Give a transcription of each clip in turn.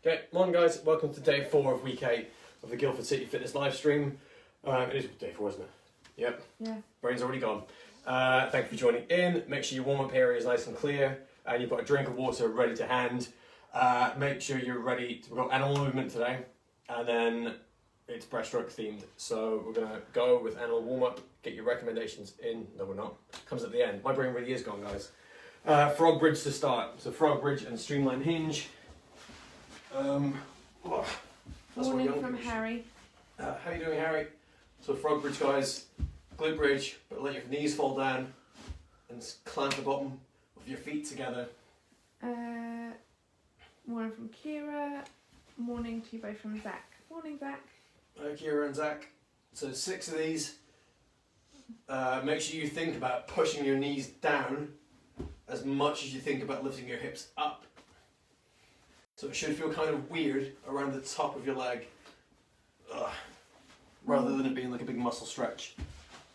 Okay, morning guys, welcome to day 4 of week 8 of the Guildford City Fitness live stream. It is day 4, isn't it? Yep. Yeah. Brain's already gone. Thank you for joining in. Make sure your warm-up area is nice and clear and you've got a drink of water ready to hand. Make sure you're ready to go animal movement today, and then it's breaststroke themed. So we're gonna go with animal warm-up, get your recommendations in. No, we're not. Comes at the end. My brain really is gone, guys. Frog bridge to start. So frog bridge and streamline hinge. Morning from Harry. How you doing, Harry? So frog bridge, guys. Glute bridge, but let your knees fall down and clamp the bottom of your feet together. Morning from Kira. Morning to you both from Zach. Morning, Zach. Hi, Kira and Zach. So 6 of these. Make sure you think about pushing your knees down as much as you think about lifting your hips up. So it should feel kind of weird around the top of your leg, rather than it being like a big muscle stretch.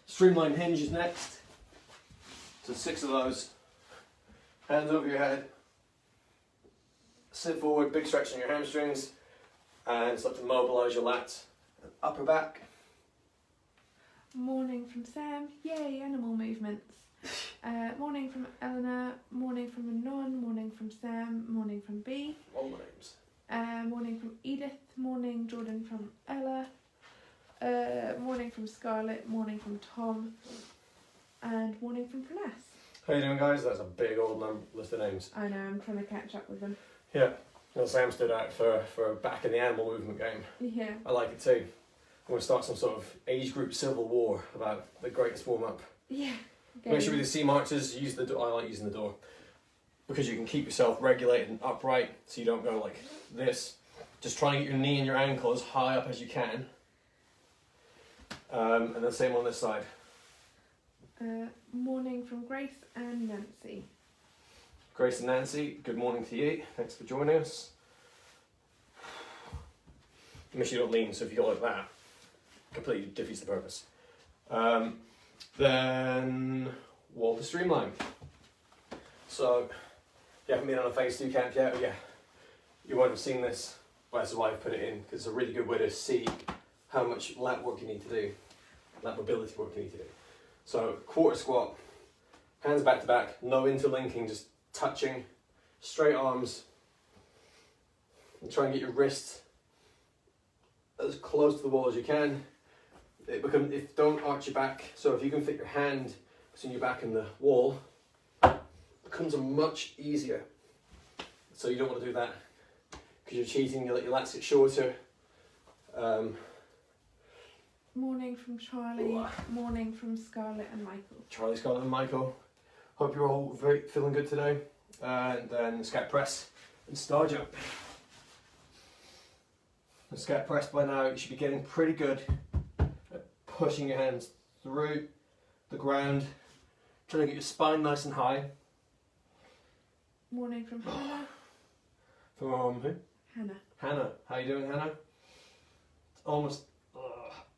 Streamline hinge is next. So 6 of those. Hands over your head. Sit forward, big stretch in your hamstrings, and start to mobilise your lats and upper back. Morning from Sam. Yay, animal movements. Morning from Eleanor. Morning from Anon. Morning from Sam. Morning from B. All names. Morning from Edith. Morning Jordan from Ella. Morning from Scarlett. Morning from Tom. And morning from Pranass. How you doing, guys? That's a big old list of names. I know, I'm trying to catch up with them. Yeah, well, Sam stood out for back in the animal movement game. Yeah. I like it too. I'm going to start some sort of age group civil war about the greatest warm up. Yeah. Make sure with the C marchers, use the door. I like using the door because you can keep yourself regulated and upright, so you don't go like this. Just try and get your knee and your ankle as high up as you can. And then same on this side. Morning from Grace and Nancy. Grace and Nancy, good morning to you. Thanks for joining us. Make sure you don't lean, so if you go like that, completely defeats the purpose. Then wall to streamline. So you haven't been on a phase 2 camp yet, yeah, you won't have seen this. Well, that's why I've put it in, because it's a really good way to see how much lat work you need to do, lat mobility work you need to do. So quarter squat, hands back to back, no interlinking, just touching, straight arms, and try and get your wrists as close to the wall as you can. Don't arch your back, so if you can fit your hand between your back and the wall, it becomes much easier. So you don't want to do that because you're cheating, you let your lats get shorter. Morning from Charlie. Morning from Scarlett and Michael. Charlie, Scarlett and Michael. Hope you're all feeling good today. And then scat press and star jump. The scat press by now, you should be getting pretty good at pushing your hands through the ground, trying to get your spine nice and high. Morning from Hannah. From who? Hannah. Hannah. How you doing, Hannah? It's almost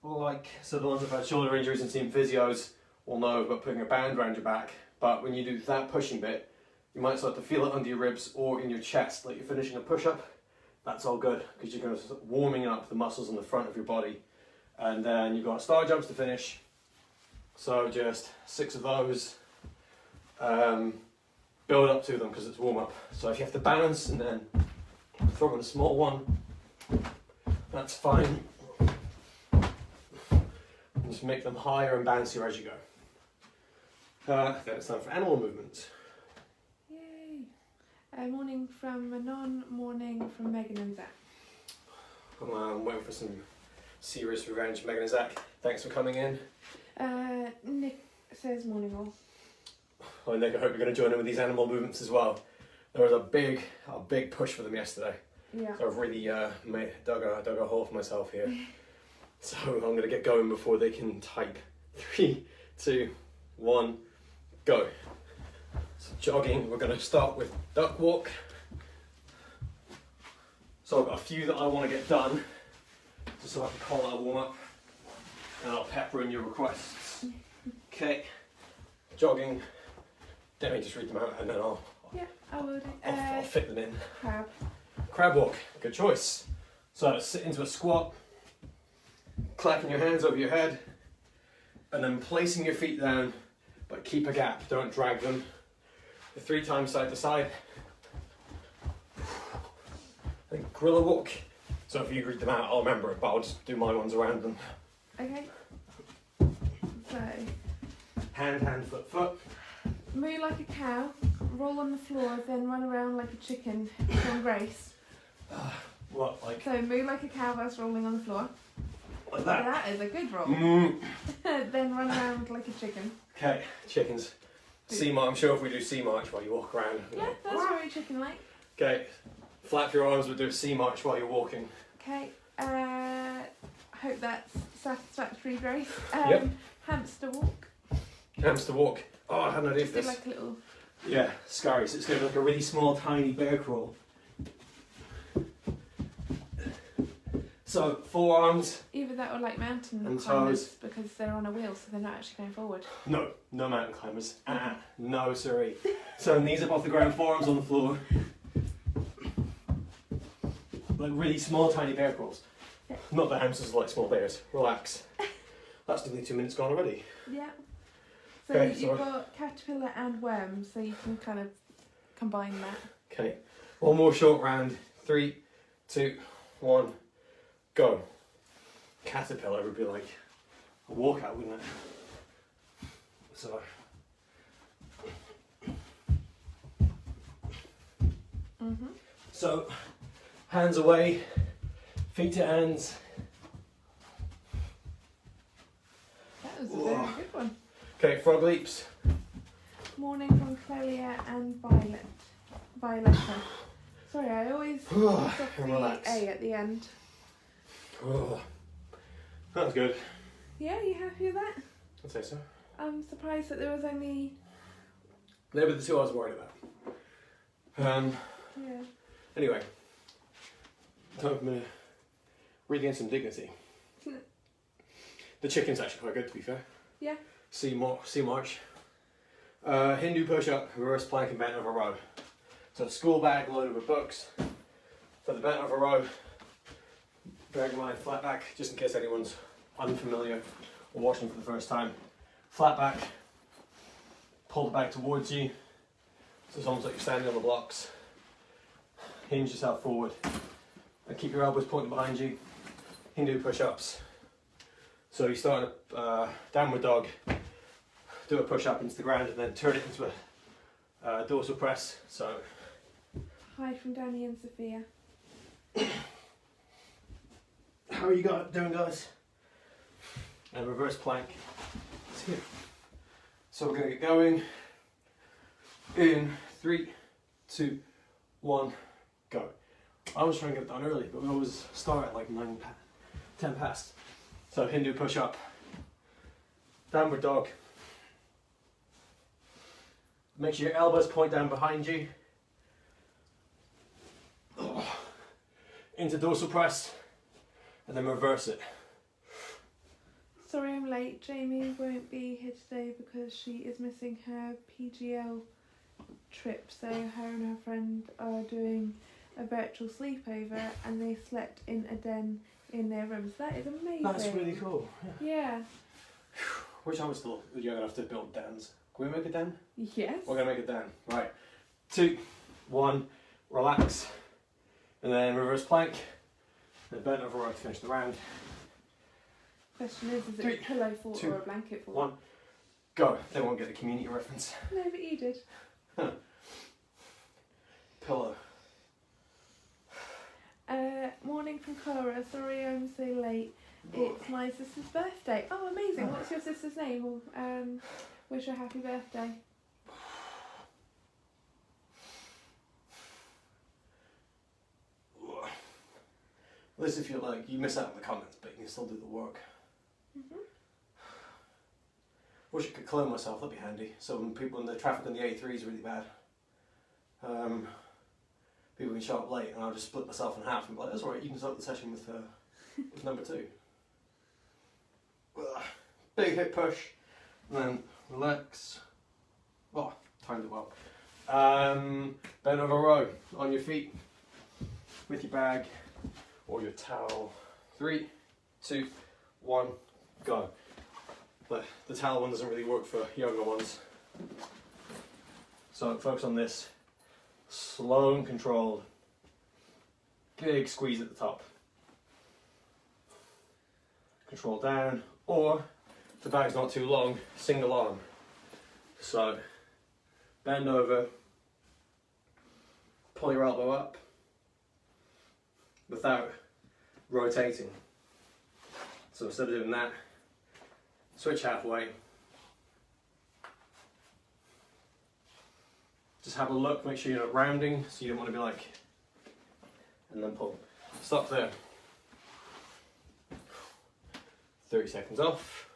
like, so the ones who've had shoulder injuries and seen physios will know about putting a band around your back, but when you do that pushing bit, you might start to feel it under your ribs or in your chest, like you're finishing a push-up. That's all good, because you're going to start warming up the muscles in the front of your body. And then you've got star jumps to finish. So just 6 of those. Build up to them because it's warm-up. So if you have to balance and then throw in a small one, that's fine. Just make them higher and bouncier as you go. Then it's time for animal movement. Yay! Morning from Manon. Morning from Megan and Zach. I'm waiting for some serious revenge, Megan and Zach. Thanks for coming in. Nick says morning all. Oh, Nick, I hope you're going to join in with these animal movements as well. There was a big push for them yesterday. Yeah. So I've really dug a hole for myself here. So I'm going to get going before they can type. 3, 2, 1, go. So jogging, we're going to start with duck walk. So I've got a few that I want to get done, just so I can call that a warm up, and I'll pepper in your requests. Okay, jogging. Let me just read them out and then I'll I would. I'll fit them in. Crab. Crab walk, good choice. So sit into a squat, clacking your hands over your head, and then placing your feet down, but keep a gap, don't drag them. 3 times side to side. Then gorilla walk. So if you read them out, I'll remember it, but I'll just do my ones around them. Okay. So, Hand, foot, foot. moo like a cow, roll on the floor, then run around like a chicken on Grace. What, like? So moo like a cow whilst rolling on the floor. Like that? That is a good roll. Then run around like a chicken. Okay, chickens. Sea march, I'm sure if we do sea march while you walk around. Yeah, that's very chicken-like. Okay, flap your arms, we'll do a sea march while you're walking. Okay, hope that's satisfactory, Grace. Yep. Hamster walk. Hamster walk. Oh, I hadn't idea Just for do this. like a little... Yeah, scary, so it's going to be like a really small, tiny bear crawl. So, forearms. Either that or like mountain And climbers, toes. because they're on a wheel, so they're not actually going forward. No, no mountain climbers. No, sorry. So, knees up off the ground, forearms on the floor. Like really small, tiny bear crawls. Yeah. Not that hamsters are like small bears. Relax. That's nearly 2 minutes gone already. Yeah. So Okay, you've so- got caterpillar and worm, so you can kind of combine that. Okay, one more short round. 3, 2, 1, go. Caterpillar would be like a walkout, wouldn't it? So, Mm-hmm. so hands away, feet to hands. That was a very good one. Okay, frog leaps. Morning from Clelia and Violetta. Sorry, I always cross off And the relax. A at the end. Oh, that's good. Yeah, you happy with that? I'd say so. I'm surprised that there was only... They were the two I was worried about. Yeah. Anyway, time for me to regain some dignity. The chicken's actually quite good, to be fair. Yeah. Sea march. Hindu push-up, reverse plank and bent over row. So school bag loaded with books. For the bent over row, bear in mind flat back, just in case anyone's unfamiliar or watching for the first time. Flat back, pull the bag towards you. So it's almost like you're standing on the blocks. Hinge yourself forward and keep your elbows pointing behind you. Hindu push-ups. So you start a downward dog, do a push-up into the ground and then turn it into a dorsal press. So Hi from Danny and Sophia. how are you doing, guys? And reverse plank. So we're going to get going in 3, 2, 1, go. I was trying to get it done early, but we always start at like 10 past. So Hindu push up, downward dog. Make sure your elbows point down behind you. Into dorsal press, and then reverse it. Sorry I'm late. Jamie won't be here today because she is missing her PGL trip. So her and her friend are doing a virtual sleepover and they slept in a den in their rooms. That is amazing. That's really cool. Yeah. Wish I was still. You're gonna have to build dens. Can we make a den? Yes. We're gonna make a den. Right. 2, 1, relax, and then reverse plank. Then bent over row to finish the round. Question is 3, it a pillow fort 2, or a blanket fort? 1, go. They won't get the community reference. No, but you did. Pillow. Morning from Clara. Sorry I'm so late. It's my sister's birthday. Oh, amazing. What's your sister's name? Well, wish her happy birthday. This if you're like, you miss out on the comments, but you can still do the work. Mhm. Wish I could clone myself, that'd be handy. So when the traffic on the A3 is really bad, people can show up late and I'll just split myself in half and be like, that's alright, you can start the session with number 2. Big hip push, and then relax. Oh, timed it well. Bend over row on your feet. with your bag or your towel. 3, 2, 1, go. But the towel one doesn't really work for younger ones. So focus on this. Slow and controlled. Big squeeze at the top. Control down, or if the bag's not too long, single arm. So bend over, pull your elbow up without rotating. So instead of doing that, switch halfway. Just have a look, make sure you're not rounding, so you don't want to be like, and then pull. Stop there. 30 seconds off.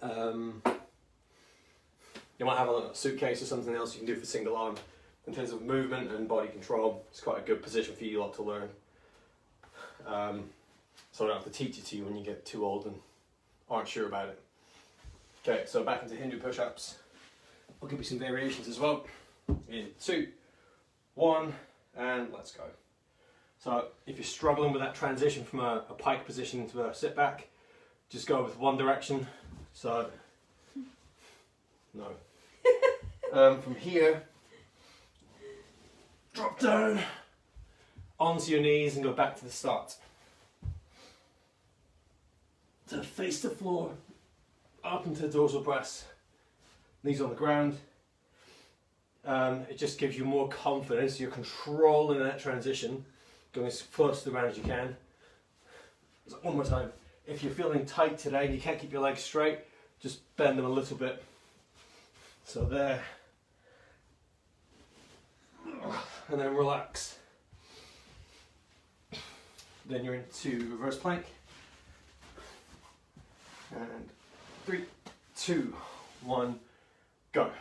You might have a suitcase or something else you can do for single arm. In terms of movement and body control, it's quite a good position for you lot to learn. So I don't have to teach it to you when you get too old and aren't sure about it. Okay, so back into Hindu push-ups. I'll give you some variations as well. In 2, 1, and let's go. So if you're struggling with that transition from a pike position to a sit back, just go with one direction. So, no. From here, drop down onto your knees and go back to the start. To face the floor, up into the dorsal press, knees on the ground. It just gives you more confidence. You're controlling that transition, going as close to the ground as you can. So one more time. If you're feeling tight today and you can't keep your legs straight, just bend them a little bit. So there. And then relax. Then you're into reverse plank. And 3, 2, 1, go.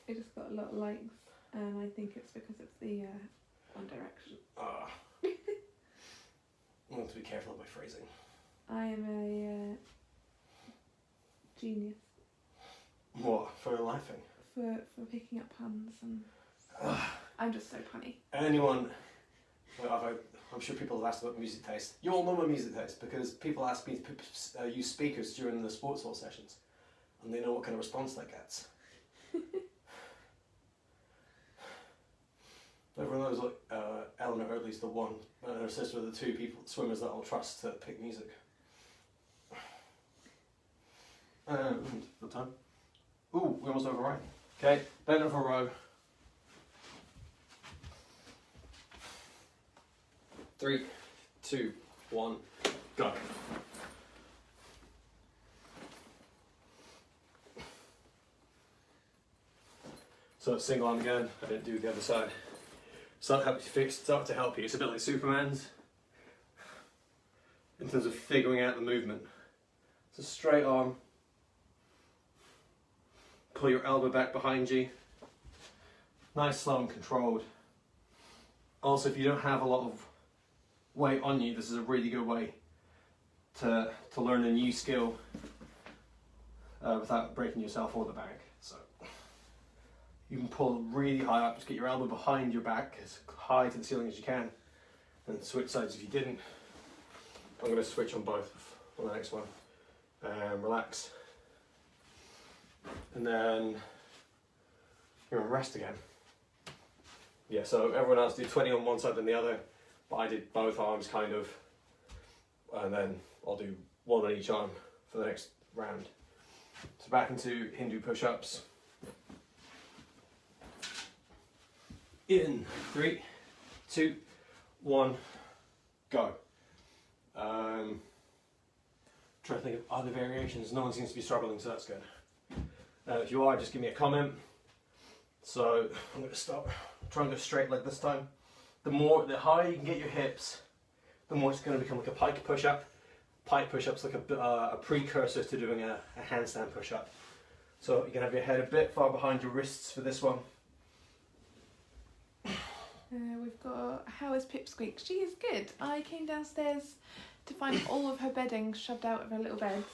It just got a lot of likes, and I think it's because it's the One Direction. I want to be careful of my phrasing. I am a genius. What? For laughing? For picking up puns, and I'm just so punny. Anyone, I'm sure people have asked about music taste. You all know my music taste because people ask me to use speakers during the sports hall sessions, and they know what kind of response that gets. Everyone knows Eleanor Early's the one, and her sister are the two swimmers that I'll trust to pick music. Good time. Ooh, we're almost over right. Okay, bend over row. 3, 2, 1, go. So single arm again. I didn't do the other side. Start to help you. It's a bit like Superman's in terms of figuring out the movement. It's a straight arm. Pull your elbow back behind you. Nice, slow and controlled. Also, if you don't have a lot of weight on you, this is a really good way to learn a new skill without breaking yourself or the bag. So you can pull really high up, just get your elbow behind your back as high to the ceiling as you can, and switch sides if you didn't. I'm going to switch on both on the next one. Relax. And then you're going to rest again. Yeah, so everyone else do 20 on one side than the other, but I did both arms kind of, and then I'll do one on each arm for the next round. So back into Hindu push-ups. In 3, 2, 1, go. Trying to think of other variations. No one seems to be struggling, so that's good. If you are, just give me a comment. So I'm going to stop. Try and go straight leg this time. The higher you can get your hips, the more it's going to become like a pike push-up. Pike push-up's like a precursor to doing a handstand push-up. So you can have your head a bit far behind your wrists for this one. We've got, how is Pipsqueak? She is good. I came downstairs to find all of her bedding shoved out of her little beds.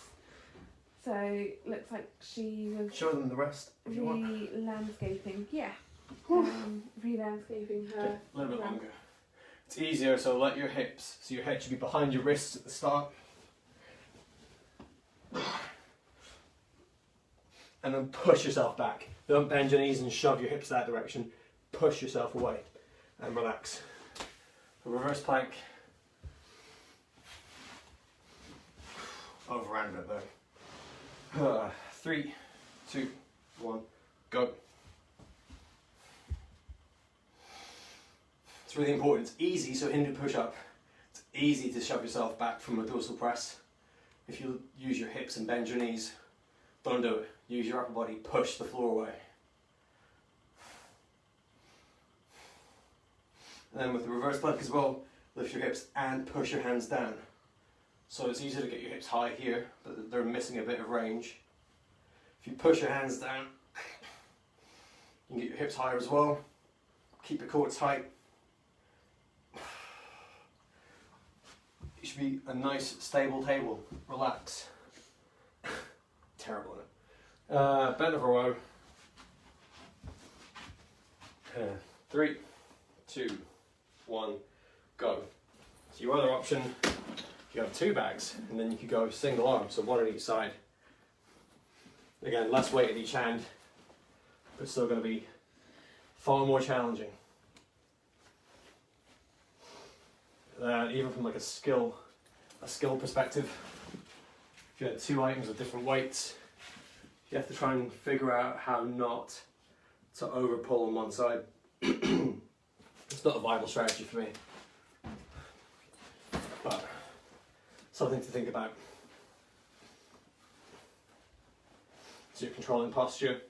So looks like she was Show them the rest if you want. re-landscaping. Yeah. Re-landscaping her. A little bit longer. It's easier, so let your hips, so your head should be behind your wrists at the start. And then push yourself back. Don't bend your knees and shove your hips that direction. Push yourself away and relax. A reverse plank. Overran it though. 3, 2, 1, go. It's really important. It's easy, so Hindu push-up. It's easy to shove yourself back from a dorsal press. If you use your hips and bend your knees, don't do it. Use your upper body, push the floor away. And then with the reverse plank as well, lift your hips and push your hands down. So it's easier to get your hips high here, but they're missing a bit of range. If you push your hands down, you can get your hips higher as well. Keep your core tight. It should be a nice stable table. Relax. Terrible, isn't it? Bend over row. 3, 2, 1, go. So your other option, you have 2 bags, and then you could go single arm, so 1 on each side. Again, less weight at each hand, but still going to be far more challenging. Even from like a skill perspective, if you had 2 items of different weights, you have to try and figure out how not to over pull on one side. It's not a viable strategy for me, but something to think about. So you're controlling posture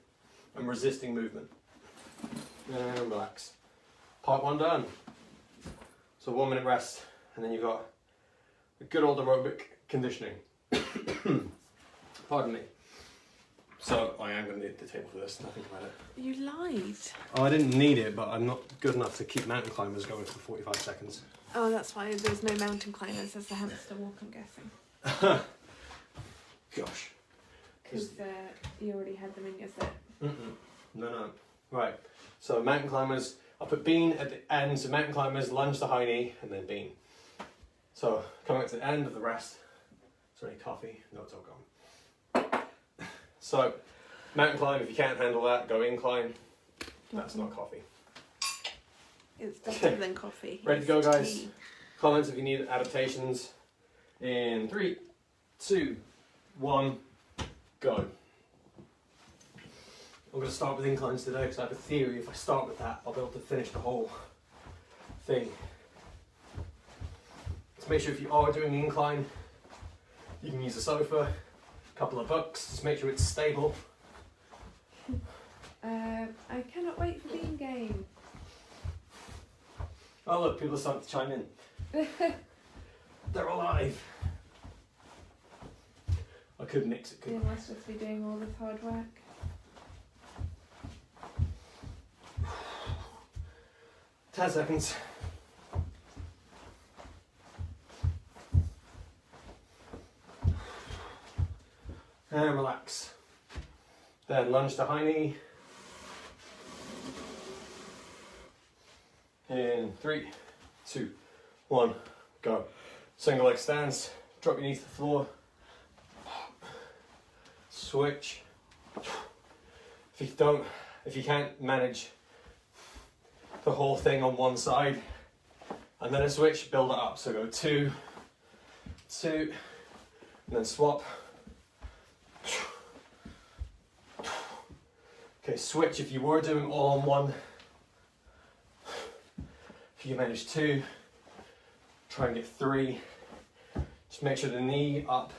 and resisting movement. And relax. Part 1 done. So 1 minute rest, and then you've got a good old aerobic conditioning. Pardon me. So I am going to need the table for this, nothing about it. You lied. Oh, I didn't need it, but I'm not good enough to keep mountain climbers going for 45 seconds. Oh, that's why there's no mountain climbers. There's the hamster walk, I'm guessing. Gosh. Because you already had them in your set. No. Right, so mountain climbers, I'll put bean at the end, so mountain climbers, lunge to high knee, and then bean. So, coming up to the end of the rest. Is there any coffee? No, it's all gone. So, mountain climb, if you can't handle that, go incline. That's not coffee. It's better than coffee. Ready to go, guys? Comments if you need adaptations. In 3, 2, 1, go. I'm going to start with inclines today because I have a theory if I start with that, I'll be able to finish the whole thing. So make sure if you are doing the incline, you can use a sofa, a couple of books, just make sure it's stable. I cannot wait for being game. Oh look, people are starting to chime in. They're alive. I could mix it. You must just be doing all this hard work. 10 seconds. And relax. Then lunge to high knee. In 3, 2, 1, go. Single leg stance. Drop your knees to the floor. Switch. If you can't manage the whole thing on one side, and then a switch, build it up. So go 2, 2, and then swap. Okay, switch if you were doing all on one. If you manage 2, try and get 3. Just make sure the knee up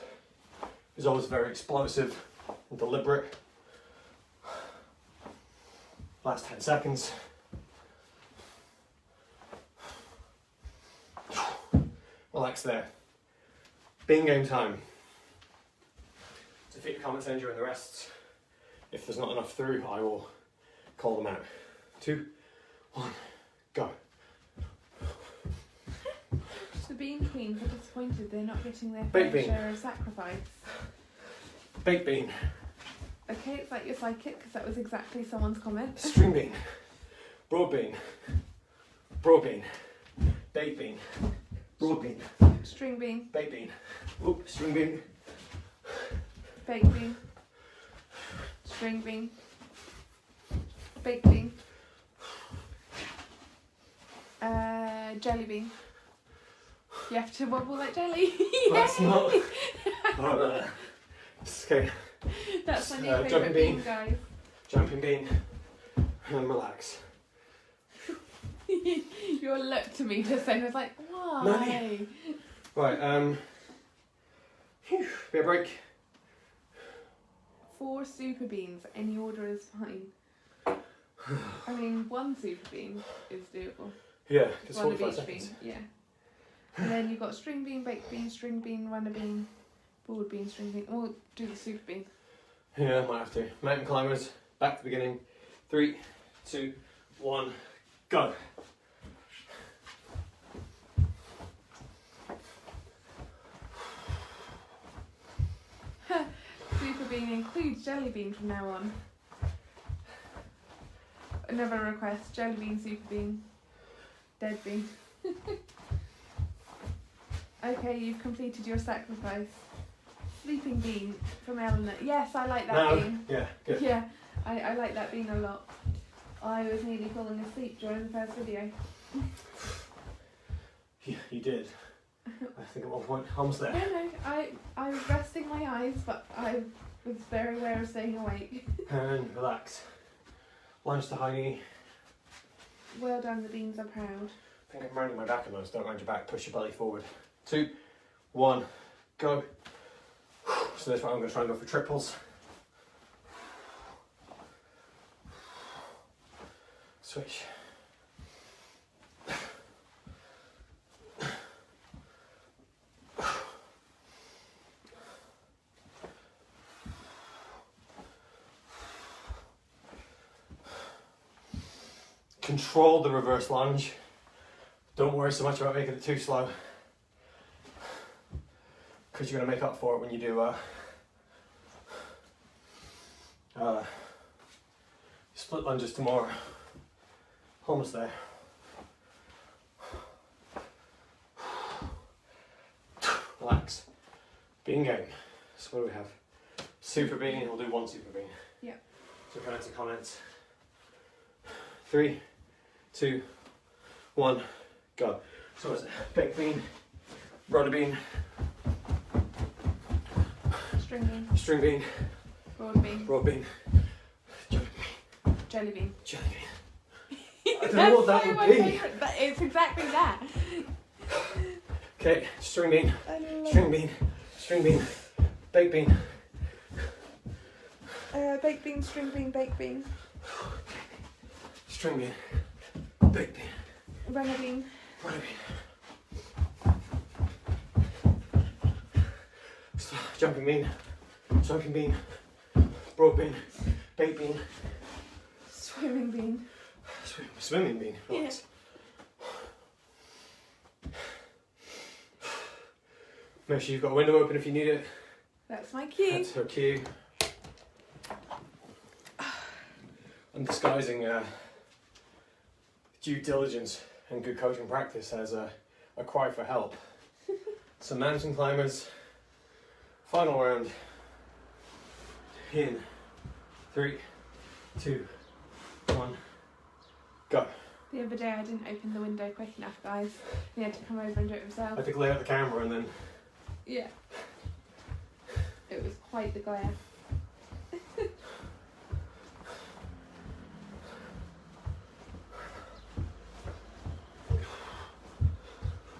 is always very explosive and deliberate. Last 10 seconds. Relax there. Being game time. So fit your comments in during the rests. If there's not enough through, I will call them out. 2, 1, go. The Bean Queens are disappointed they're not getting their Baked fair bean. share of sacrifice. baked bean, Okay, it's like you're psychic because that was exactly someone's comment. string bean, broad bean, baked bean, broad bean, String bean, baked bean, oop, string bean, baked bean, string bean, baked bean, jelly bean. You have to wobble like jelly. That's Yay! not. Oh, okay, That's my new jumping favourite bean. bean, guys. jumping bean, and relax. Your look to me just then was like, why? Right, bit of break. 4 super beans, any order is fine. I mean, 1 super bean is doable. Yeah, it's 1 of 45 each seconds. bean, yeah. And then you've got string bean, baked bean, string bean, runner bean, broad bean, string bean. We'll do the super bean. Yeah, might have to. Mountain climbers, back to the beginning. 3, 2, 1, go. Super bean includes jelly bean from now on. Another request, jelly bean, super bean, dead bean. Okay, you've completed your sacrifice. Sleeping bean from Eleanor. Yes, I like that Now, bean. yeah, good. Yeah, I like that bean a lot. I was nearly falling asleep during the first video. Yeah, you did. I think at one point, almost No, there. no, I was resting my eyes, but I was very aware of staying awake. And relax. Lunge to high knee. Well done, the beans are proud. I think I'm rounding my back almost. Don't round your back, push your belly forward. 2, 1, go. So this one I'm going to try and go for triples. Switch. Control the reverse lunge. Don't worry so much about making it too slow, because you're going to make up for it when you do split lunges tomorrow. Almost there. Relax. Bean game. So what do we have? Super bean. We'll do 1 super bean. Yeah. So go into comments. 3, 2, 1, go. So what is it? Baked bean, broad bean, String bean, string bean, broad bean, broad bean, jelly bean. jelly bean. I don't know what that would be. Favourite, but it's exactly that. Okay, string bean, I love string bean, string bean, baked bean. baked bean, string bean, baked bean, String bean, baked bean, runner bean, runner bean. Jumping bean, broad bean, baked bean, swimming bean. swimming bean. Relax. Make sure you've got a window open if you need it. That's my cue. That's her cue. I'm disguising due diligence and good coaching practice as a cry for help. So mountain climbers, final round. In 3, 2, 1, go. The other day I didn't open the window quick enough, guys. He had to come over and do it I himself. had to lay out the camera and then. Yeah. It was quite the glare.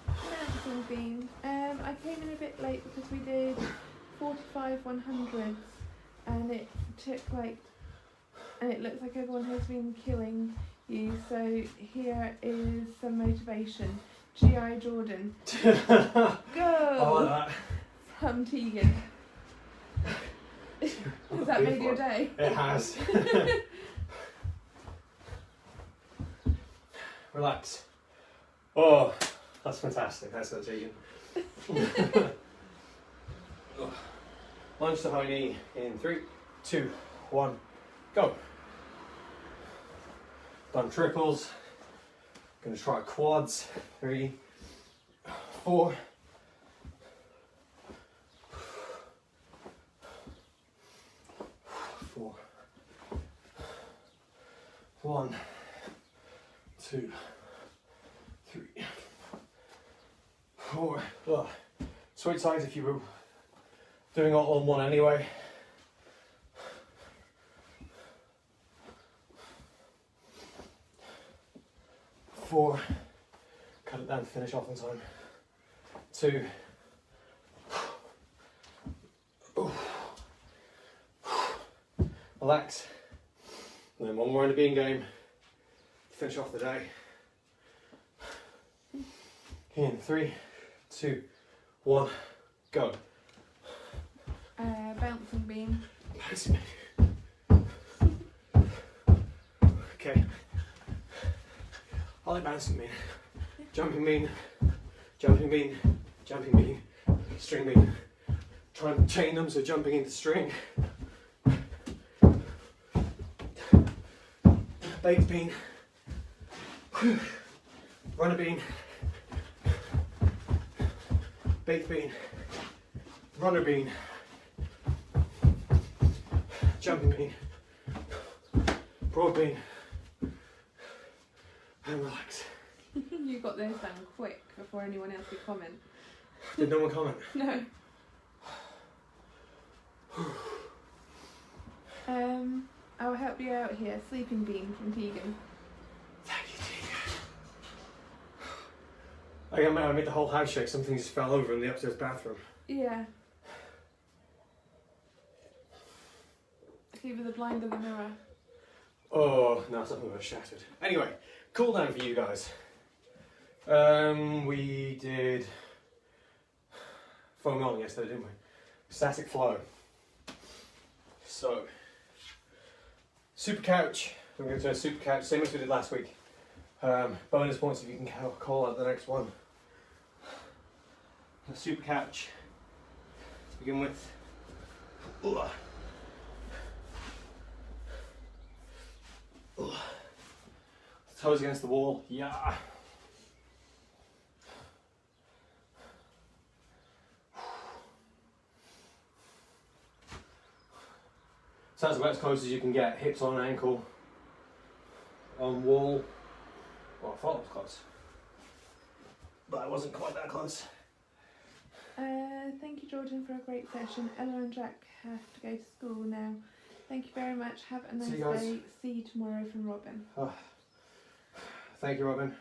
Mountain bean. I came in a bit late because we did 45 100s and it took and it looks like everyone has been killing you, so here is some motivation. G.I. Jordan. I Go! like that. From Tegan. Has that made your day? It has. Relax. Oh, that's fantastic. That's Tegan. Lunge to high knee in 3, 2, 1, go. Done triples. Gonna try quads. 3, 4. 4. 1, 2, 3, 4. Ugh. Switch sides if you were doing it all on one anyway. 4. Cut it down to finish off in time. 2. Relax. And then one more in the bean game to finish off the day. In 3, 2, 1, go. Bouncing bean. Bouncing bean. Okay. I like bouncing bean. Jumping bean, jumping bean, jumping bean, string bean. Try and chain them so jumping into string. Baked bean. Runner bean. Baked bean. Runner bean. Jumping bean. Broad bean. And relax. You got those down quick before anyone else could comment. Did no one comment? No. I'll help you out here. Sleeping bean from Tegan. Thank you, Tegan. I made the whole house shake. Something just fell over in the upstairs bathroom. Yeah. It's either the blind or the mirror. Oh, no, something was shattered. Anyway, cool down for you guys. We did foam rolling yesterday, didn't we? Static flow. So, super couch. We're going to do a super couch, same as we did last week. Bonus points if you can call out the next one. A super couch to begin with. Ugh. Ugh. Toes against the wall, yeah. So that's about as close as you can get. Hips on ankle, on wall. Well, I thought it was close, but I wasn't quite that close. Thank you, Jordan, for a great session. Ella and Jack have to go to school now. Thank you very much. Have a nice day. See you tomorrow from Robin. Oh, thank you, Robin.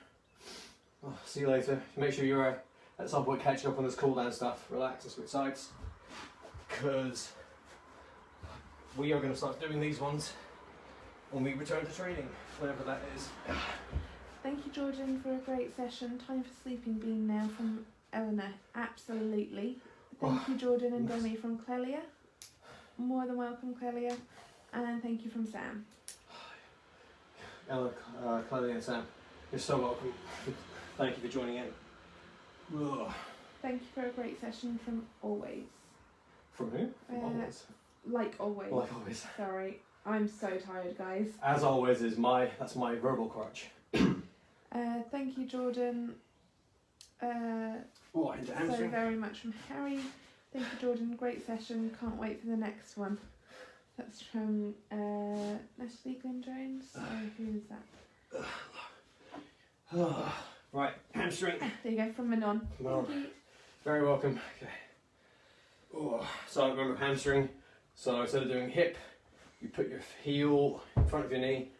Oh, see you later. Make sure you're at some point catching up on this cool down stuff. Relax and switch sides, because we are going to start doing these ones when we return to training, whenever that is. Thank you, Jordan, for a great session. Time for sleeping bean now from Eleanor. Absolutely. Thank you, Jordan and Demi from Clelia. More than welcome, Clelia. And thank you from Sam. Ella, Clelia and Sam, you're so welcome. Thank you for joining in. Ugh. Thank you for a great session from Always. From who? From Always. Like always. Like always. Sorry, I'm so tired, guys. As always is that's my verbal crutch. Thank you, Jordan. Oh, into So hamstring. very much from Harry. Thank you, Jordan. Great session. Can't wait for the next one. That's from Natalie Glynn Jones. Who is that? Right, hamstring. There you go, from Manon. Manon. Thank you. Very welcome. Okay. Oh, so remember hamstring. So instead of doing hip, you put your heel in front of your knee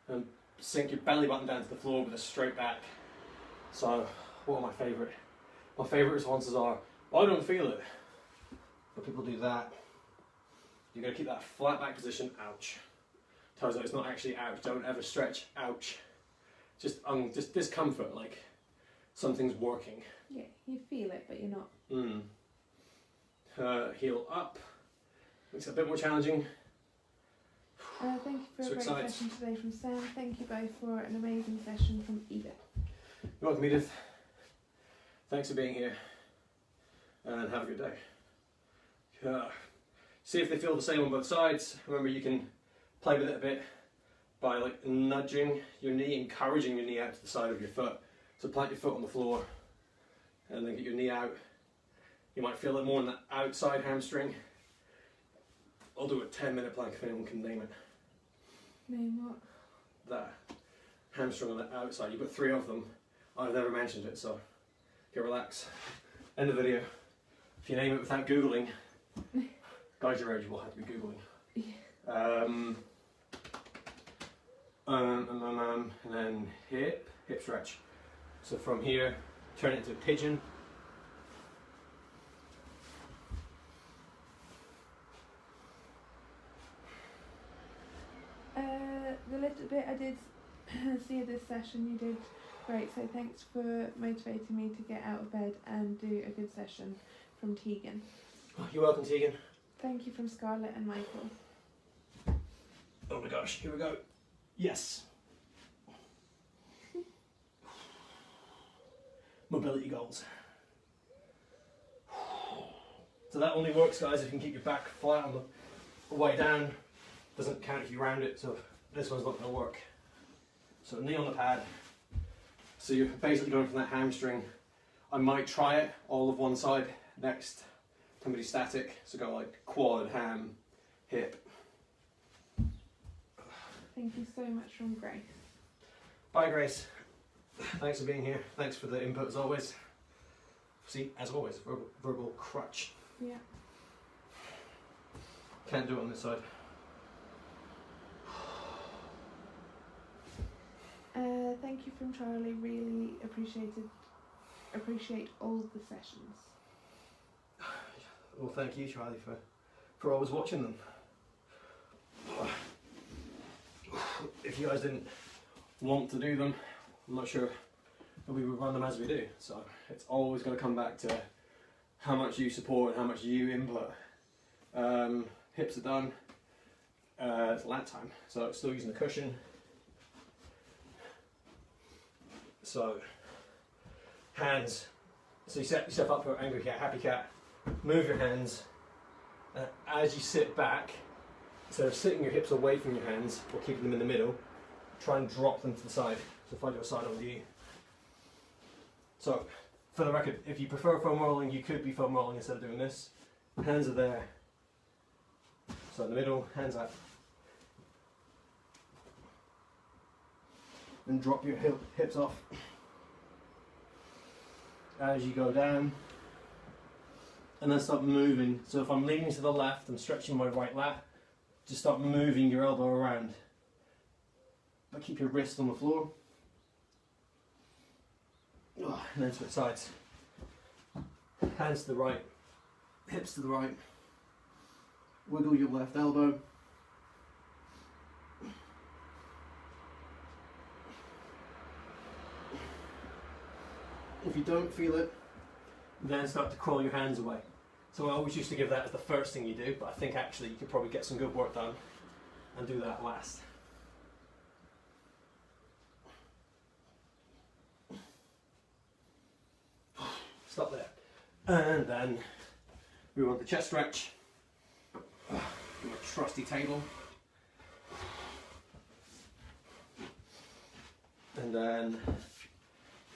and sink your belly button down to the floor with a straight back. So, what are my favourite? My favourite responses are, I don't feel it. But people do that. You're going to keep that flat back position, ouch. Turns out it's not actually ouch, don't ever stretch, ouch. Just discomfort, like something's working. Yeah, you feel it, but you're not. Heel up. Makes it a bit more challenging. Thank you for a great session today from Sam. Thank you both for an amazing session from Edith. You're welcome, Edith. Thanks for being here. And have a good day. See if they feel the same on both sides. Remember, you can play with it a bit by like nudging your knee, encouraging your knee out to the side of your foot. So plant your foot on the floor and then get your knee out. You might feel it more on the outside hamstring. I'll do a 10-minute plank if anyone can name it. Name what? That hamstring on the outside. You've got 3 of them. I've never mentioned it, so get relax. End the video. If you name it without Googling, guys your age will have to be Googling. Yeah. And then hip stretch. So from here, turn it into a pigeon. The little bit I did see this session, you did great. So thanks for motivating me to get out of bed and do a good session from Tegan. Oh, you're welcome, Tegan. Thank you from Scarlett and Michael. Oh my gosh, here we go. Yes. Mobility goals. So that only works, guys, if you can keep your back flat on the way down. Doesn't count if you round it, so this one's not going to work. So knee on the pad. So you're basically going from that hamstring. I might try it all of one side next. Can be static, so go like quad, ham, hip. Thank you so much from Grace. Bye, Grace. Thanks for being here. Thanks for the input as always. See, as always, verbal crutch. Yeah. Can't do it on this side. Thank you from Charlie. Really appreciate all the sessions. Well, thank you, Charlie, for always watching them. If you guys didn't want to do them, I'm not sure that we would run them as we do. So it's always going to come back to how much you support and how much you input. Hips are done. It's lat time, so still using the cushion. So hands. So you set yourself up for angry cat, happy cat. Move your hands. As you sit back, instead of sitting your hips away from your hands or keeping them in the middle, try and drop them to the side. So find your side on you. So, for the record, if you prefer foam rolling, you could be foam rolling instead of doing this. Hands are there. So in the middle, hands up. Then drop your hips off. As you go down. And then start moving. So if I'm leaning to the left, I'm stretching my right lat. Just start moving your elbow around. But keep your wrist on the floor. And then switch sides. Hands to the right, hips to the right. Wiggle your left elbow. If you don't feel it, then start to crawl your hands away. So I always used to give that as the first thing you do, but I think actually you could probably get some good work done and do that last. Stop there. And then we want the chest stretch. Your trusty table. And then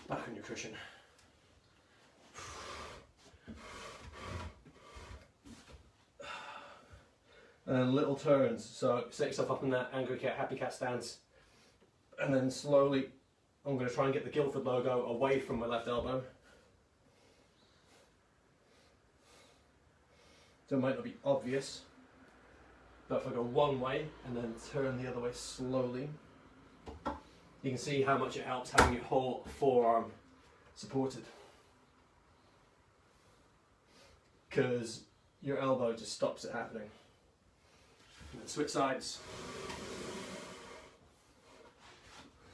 back on your cushion. And little turns. So set yourself up in that angry cat, happy cat stance. And then slowly, I'm going to try and get the Guildford logo away from my left elbow. So it might not be obvious, but if I go one way and then turn the other way slowly, you can see how much it helps having your whole forearm supported. Because your elbow just stops it happening. And then switch sides.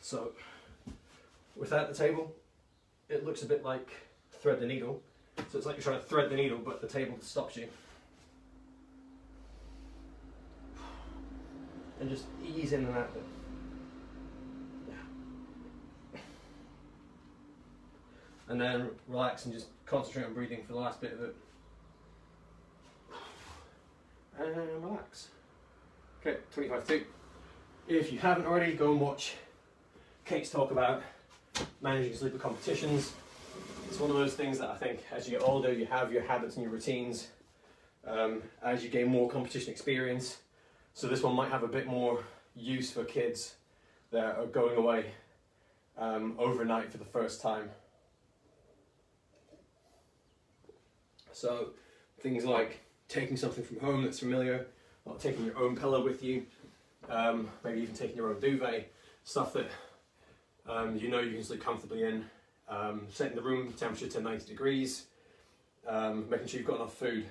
So, without the table, it looks a bit like thread the needle. So it's like you're trying to thread the needle, but the table stops you. And just ease in and out of it. Yeah. And then relax and just concentrate on breathing for the last bit of it. and relax. Okay, 25-2. If you haven't already, go and watch Kate's talk about managing sleep at competitions. It's one of those things that I think as you get older, you have your habits and your routines. As you gain more competition experience, so this one might have a bit more use for kids that are going away overnight for the first time. So things like taking something from home that's familiar, not taking your own pillow with you, maybe even taking your own duvet, stuff that you know you can sleep comfortably in, setting the room temperature to 90 degrees, making sure you've got enough food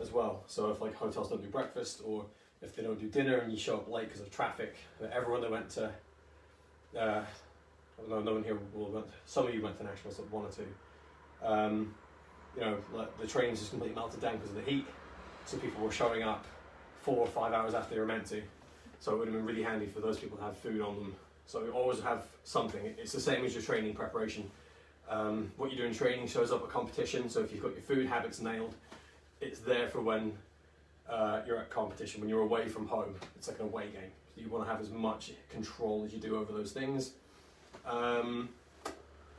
as well. So if like hotels don't do breakfast, or if they don't do dinner and you show up late because of traffic, everyone that went to, I don't know, no one here will, some of you went to nationals, like 1 or 2. You know, like the trains just completely melted down because of the heat, so people were showing up 4 or 5 hours after they were meant to. So it would have been really handy for those people to have food on them. So you always have something. It's the same as your training preparation. What you do in training shows up at competition, so if you've got your food habits nailed, it's there for when you're at competition. When you're away from home, it's like an away game. So you want to have as much control as you do over those things.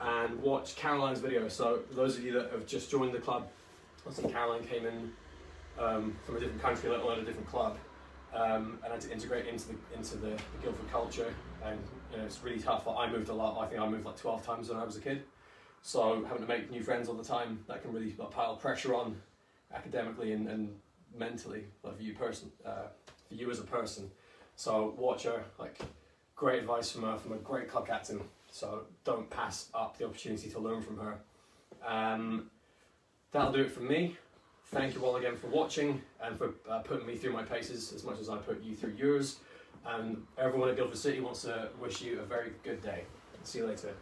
And watch Caroline's video. So those of you that have just joined the club, I think Caroline came in from a different country, let alone a different club, and had to integrate into the Guildford culture. And you know, it's really tough. I moved a lot. I think I moved like 12 times when I was a kid. So having to make new friends all the time, that can really pile pressure on academically and mentally, like for you as a person. So watch her, like great advice from a great club captain. So don't pass up the opportunity to learn from her. That'll do it from me. Thank you all again for watching and for putting me through my paces as much as I put you through yours. And everyone at Guildford City wants to wish you a very good day. See you later.